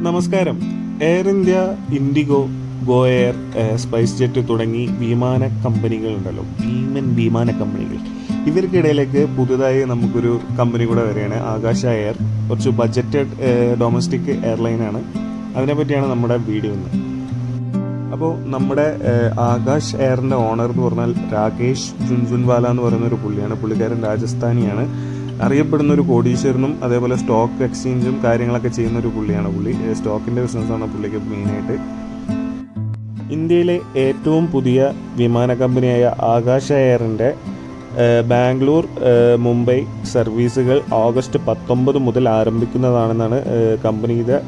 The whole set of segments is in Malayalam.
നമസ്കാരം. Air India, IndiGo, go air, spice jet തുടങ്ങി വിമാന കമ്പനികളുണ്ടല്ലോ, വിമാന കമ്പനികൾ. ഇവർക്കിടയിലേക്ക് പുതുതായി നമുക്കൊരു കമ്പനി കൂടെ വരികയാണ്, ആകാശ എയർ. കുറച്ച് ബഡ്ജറ്റഡ് ഡൊമസ്റ്റിക് എയർലൈനാണ്. അതിനെപ്പറ്റിയാണ് നമ്മുടെ വീഡിയോ ഇന്ന്. അപ്പോൾ നമ്മുടെ ആകാശ് എയറിൻ്റെ ഓണർ എന്ന് പറഞ്ഞാൽ രാകേഷ് ജുൻജുൻവാല എന്ന് പറയുന്ന ഒരു പുള്ളിയാണ്. പുള്ളിക്കാരൻ രാജസ്ഥാനിയാണ്. അറിയപ്പെടുന്ന ഒരു കോടീശ്വരനും അതേപോലെ സ്റ്റോക്ക് എക്സ്ചേഞ്ചും കാര്യങ്ങളൊക്കെ ചെയ്യുന്ന ഒരു പുള്ളിയാണ്. സ്റ്റോക്കിൻ്റെ ബിസിനസ്സാണ് പുള്ളിക്ക് മെയിനായിട്ട്. ഇന്ത്യയിലെ ഏറ്റവും പുതിയ വിമാന കമ്പനിയായ ആകാശ എയറിൻ്റെ ബാംഗ്ലൂർ മുംബൈ സർവീസുകൾ ഓഗസ്റ്റ് 19 മുതൽ ആരംഭിക്കുന്നതാണെന്നാണ് കമ്പനിയുടെ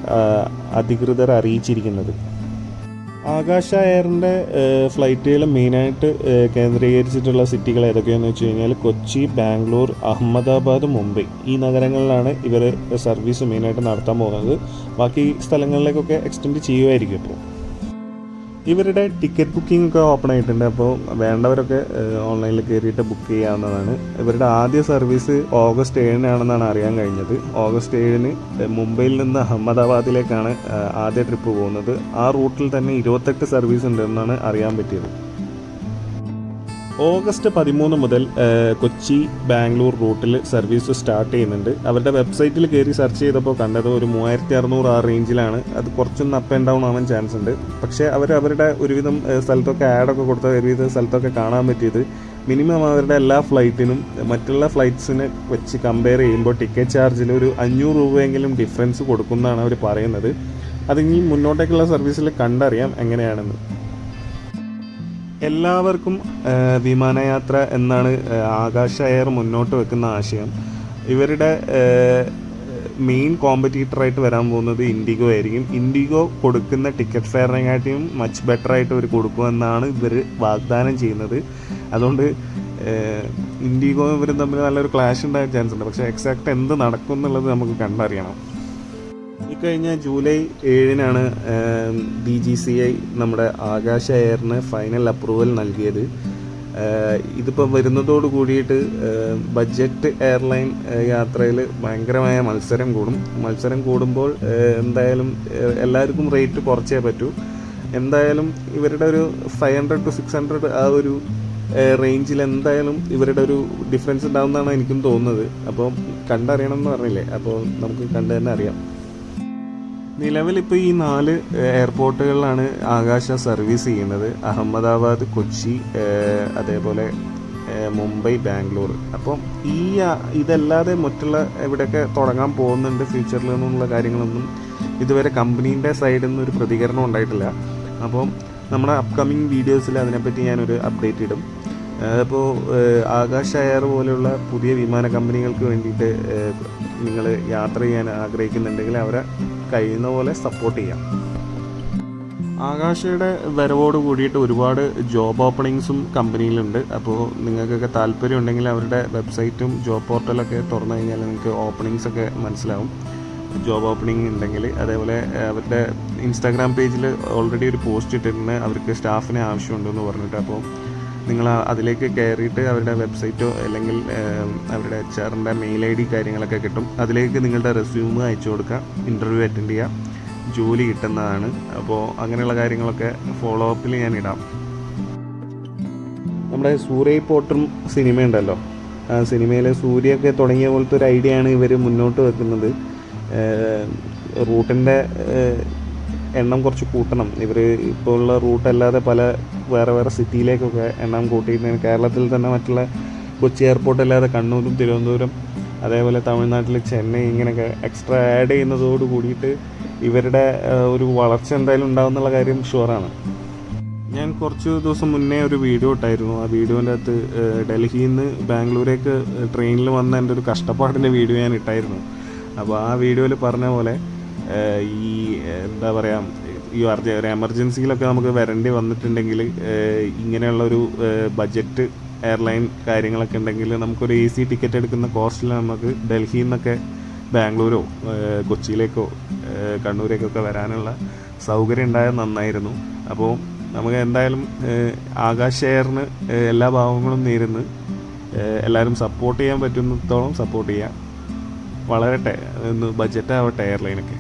അധികൃതർ അറിയിച്ചിരിക്കുന്നത്. ആകാശ എയറിൻ്റെ ഫ്ലൈറ്റുകൾ മെയിനായിട്ട് കേന്ദ്രീകരിച്ചിട്ടുള്ള സിറ്റികൾ ഏതൊക്കെയാണെന്ന് വെച്ച് കഴിഞ്ഞാൽ കൊച്ചി, ബാംഗ്ലൂർ, അഹമ്മദാബാദ്, മുംബൈ. ഈ നഗരങ്ങളിലാണ് ഇവർ സർവീസ് മെയിനായിട്ട് നടത്താൻ പോകുന്നത്. ബാക്കി സ്ഥലങ്ങളിലേക്കൊക്കെ എക്സ്റ്റെൻഡ് ചെയ്യുമായിരിക്കും. ഇപ്പോൾ ഇവരുടെ ടിക്കറ്റ് ബുക്കിംഗ് ഒക്കെ ഓപ്പൺ ആയിട്ടുണ്ട്. അപ്പോൾ വേണ്ടവരൊക്കെ ഓൺലൈനിൽ കയറിയിട്ട് ബുക്ക് ചെയ്യാവുന്നതാണ്. ഇവരുടെ ആദ്യ സർവീസ് ഓഗസ്റ്റ് 7 അറിയാൻ കഴിഞ്ഞത്. ഓഗസ്റ്റ് 7 മുംബൈയിൽ നിന്ന് അഹമ്മദാബാദിലേക്കാണ് ആദ്യ ട്രിപ്പ് പോകുന്നത്. ആ റൂട്ടിൽ തന്നെ 28 സർവീസ് ഉണ്ടെന്നാണ് അറിയാൻ പറ്റിയത്. ഓഗസ്റ്റ് 13 മുതൽ കൊച്ചി ബാംഗ്ലൂർ റൂട്ടിൽ സർവീസ് സ്റ്റാർട്ട് ചെയ്യുന്നുണ്ട്. അവരുടെ വെബ്സൈറ്റിൽ കയറി സെർച്ച് ചെയ്തപ്പോൾ കണ്ടത് ഒരു 3600 ആ റേഞ്ചിലാണ്. അത് കുറച്ചൊന്ന് അപ്പ് ആൻഡ് ഡൗൺ ആവാൻ ചാൻസ് ഉണ്ട്. പക്ഷേ അവരുടെ ഒരുവിധം സ്ഥലത്തൊക്കെ ആഡൊക്കെ കൊടുത്ത ഒരുവിധം സ്ഥലത്തൊക്കെ കാണാൻ പറ്റിയത് മിനിമം അവരുടെ എല്ലാ ഫ്ലൈറ്റിനും മറ്റുള്ള ഫ്ലൈറ്റ്സിനെ വെച്ച് കമ്പയർ ചെയ്യുമ്പോൾ ടിക്കറ്റ് ചാർജിൽ ഒരു 500 രൂപയെങ്കിലും ഡിഫറൻസ് കൊടുക്കുന്നതാണ് അവർ പറയുന്നത്. അതിനി മുന്നോട്ടേക്കുള്ള സർവീസിൽ കണ്ടറിയാം എങ്ങനെയാണെന്ന്. എല്ലാവർക്കും വിമാനയാത്ര എന്നാണ് ആകാശ എയർ മുന്നോട്ട് വെക്കുന്ന ആശയം. ഇവരുടെ മെയിൻ കോമ്പറ്റീറ്ററായിട്ട് വരാൻ പോകുന്നത് ഇൻഡിഗോ ആയിരിക്കും. ഇൻഡിഗോ കൊടുക്കുന്ന ടിക്കറ്റ് ഫെയറിനെക്കാട്ടിയും മച്ച് ബെറ്റർ ആയിട്ട് ഇവർ കൊടുക്കുമെന്നാണ് ഇവർ വാഗ്ദാനം ചെയ്യുന്നത്. അതുകൊണ്ട് ഇൻഡിഗോ ഇവരും തമ്മിൽ നല്ലൊരു ക്ലാഷ് ഉണ്ടാകാൻ ചാൻസ് ഉണ്ട്. പക്ഷേ എക്സാക്റ്റ് എന്ത് നടക്കും എന്നുള്ളത് നമുക്ക് കണ്ടറിയണം. ഇക്കഴിഞ്ഞ ജൂലൈ 7 DGCA നമ്മുടെ ആകാശ എയറിന് ഫൈനൽ അപ്രൂവൽ നൽകിയത്. ഇതിപ്പോൾ വരുന്നതോട് കൂടിയിട്ട് ബഡ്ജറ്റ് എയർലൈൻ യാത്രയിൽ ഭയങ്കരമായ മത്സരം കൂടുമ്പോൾ എന്തായാലും എല്ലാവർക്കും റേറ്റ് കുറച്ചേ പറ്റൂ. എന്തായാലും ഇവരുടെ ഒരു 500 to 600 ആ ഒരു റേഞ്ചിൽ എന്തായാലും ഇവരുടെ ഒരു ഡിഫറൻസ് ഉണ്ടാകുന്നതാണ് എനിക്കും തോന്നുന്നത്. അപ്പോൾ കണ്ടറിയണം എന്ന് പറഞ്ഞില്ലേ, അപ്പോൾ നമുക്ക് കണ്ടു തന്നെ അറിയാം. നിലവിലിപ്പോൾ ഈ 4 എയർപോർട്ടുകളിലാണ് ആകാശ സർവീസ് ചെയ്യുന്നത്: അഹമ്മദാബാദ്, കൊച്ചി, അതേപോലെ മുംബൈ, ബാംഗ്ലൂർ. അപ്പം ഇതല്ലാതെ മറ്റുള്ള എവിടെയൊക്കെ തുടങ്ങാൻ പോകുന്നുണ്ട് ഫ്യൂച്ചറിൽ എന്നുള്ള കാര്യങ്ങളൊന്നും ഇതുവരെ കമ്പനീൻ്റെ സൈഡിൽ നിന്ന് ഒരു പ്രതികരണം ഉണ്ടായിട്ടില്ല. അപ്പം നമ്മുടെ അപ്കമിങ് വീഡിയോസിൽ അതിനെപ്പറ്റി ഞാനൊരു അപ്ഡേറ്റ് ഇടും. അപ്പോൾ ആകാശ എയർ പോലെയുള്ള പുതിയ വിമാന കമ്പനികൾക്ക് വേണ്ടിയിട്ട് നിങ്ങൾ യാത്ര ചെയ്യാൻ ആഗ്രഹിക്കുന്നുണ്ടെങ്കിൽ അവരെ കഴിയുന്ന പോലെ സപ്പോർട്ട് ചെയ്യാം. ആകാശയുടെ വരവോട് കൂടിയിട്ട് ഒരുപാട് ജോബ് ഓപ്പണിങ്സും കമ്പനിയിലുണ്ട്. അപ്പോൾ നിങ്ങൾക്കൊക്കെ താല്പര്യം ഉണ്ടെങ്കിൽ അവരുടെ വെബ്സൈറ്റും ജോബ് പോർട്ടലൊക്കെ തുറന്നു കഴിഞ്ഞാൽ നിങ്ങൾക്ക് ഓപ്പണിങ്സ് ഒക്കെ മനസ്സിലാവും. ജോബ് ഓപ്പണിംഗ് ഉണ്ടെങ്കിൽ അതേപോലെ അവരുടെ ഇൻസ്റ്റാഗ്രാം പേജിൽ ഓൾറെഡി ഒരു പോസ്റ്റ് ഇട്ടിട്ടുണ്ട്, അവർക്ക് സ്റ്റാഫിനെ ആവശ്യമുണ്ടെന്ന് പറഞ്ഞിട്ട്. അപ്പോൾ നിങ്ങൾ അതിലേക്ക് കയറിയിട്ട് അവരുടെ വെബ്സൈറ്റോ അല്ലെങ്കിൽ അവരുടെ HR-ൻ്റെ മെയിൽ ID കാര്യങ്ങളൊക്കെ കിട്ടും. അതിലേക്ക് നിങ്ങളുടെ റെസ്യൂമ് അയച്ചു കൊടുക്കുക, ഇൻ്റർവ്യൂ അറ്റൻഡ് ചെയ്യുക, ജോലി കിട്ടുന്നതാണ്. അപ്പോൾ അങ്ങനെയുള്ള കാര്യങ്ങളൊക്കെ ഫോളോ അപ്പിൽ ഞാൻ ഇടാം. നമ്മുടെ സൂര്യ പോട്ടറും സിനിമയുണ്ടല്ലോ, ആ സിനിമയിലെ സൂര്യയൊക്കെ തുടങ്ങിയ പോലത്തെ ഒരു ഐഡിയ ആണ് ഇവർ മുന്നോട്ട് വെക്കുന്നത്. റൂട്ടിൻ്റെ എണ്ണം കുറച്ച് കൂട്ടണം. ഇവർ ഇപ്പോൾ ഉള്ള റൂട്ടല്ലാതെ വേറെ സിറ്റിയിലേക്കൊക്കെ എണ്ണം കൂട്ടിയിട്ട് കേരളത്തിൽ തന്നെ മറ്റുള്ള കൊച്ചി എയർപോർട്ട് അല്ലാതെ കണ്ണൂരും തിരുവനന്തപുരം അതേപോലെ തമിഴ്നാട്ടിൽ ചെന്നൈ ഇങ്ങനെയൊക്കെ എക്സ്ട്രാ ആഡ് ചെയ്യുന്നതോട് കൂടിയിട്ട് ഇവരുടെ ഒരു വളർച്ച എന്തായാലും ഉണ്ടാകുന്നുള്ള കാര്യം ഷുവറാണ്. ഞാൻ കുറച്ച് ദിവസം മുന്നേ ഒരു വീഡിയോ ഇട്ടായിരുന്നു. ആ വീഡിയോൻ്റെ അകത്ത് ഡൽഹിയിൽ നിന്ന് ബാംഗ്ലൂരേക്ക് ട്രെയിനിൽ വന്ന എൻ്റെ ഒരു കഷ്ടപ്പാടിൻ്റെ വീഡിയോ ഞാൻ ഇട്ടായിരുന്നു. അപ്പോൾ ആ വീഡിയോയിൽ പറഞ്ഞ പോലെ ഈ എന്താ പറയുക, ഈ ഒരു എമർജൻസിയിലൊക്കെ നമുക്ക് വരേണ്ടി വന്നിട്ടുണ്ടെങ്കിൽ ഇങ്ങനെയുള്ളൊരു ബഡ്ജറ്റ് എയർലൈൻ കാര്യങ്ങളൊക്കെ ഉണ്ടെങ്കിൽ നമുക്കൊരു AC ടിക്കറ്റ് എടുക്കുന്ന കോസ്റ്റിൽ നമുക്ക് ഡൽഹിയിൽ നിന്നൊക്കെ ബാംഗ്ലൂരോ കൊച്ചിയിലേക്കോ കണ്ണൂരേക്കൊക്കെ വരാനുള്ള സൗകര്യം ഉണ്ടായാൽ നന്നായിരുന്നു. അപ്പോൾ നമുക്ക് എന്തായാലും ആകാശ എയറിന് എല്ലാ ഭാവങ്ങളും നേരുന്നു. എല്ലാവരും സപ്പോർട്ട് ചെയ്യാൻ പറ്റുന്നിടത്തോളം സപ്പോർട്ട് ചെയ്യാം. വളരട്ടെ, ബഡ്ജറ്റ് ആവട്ടെ എയർലൈനൊക്കെ.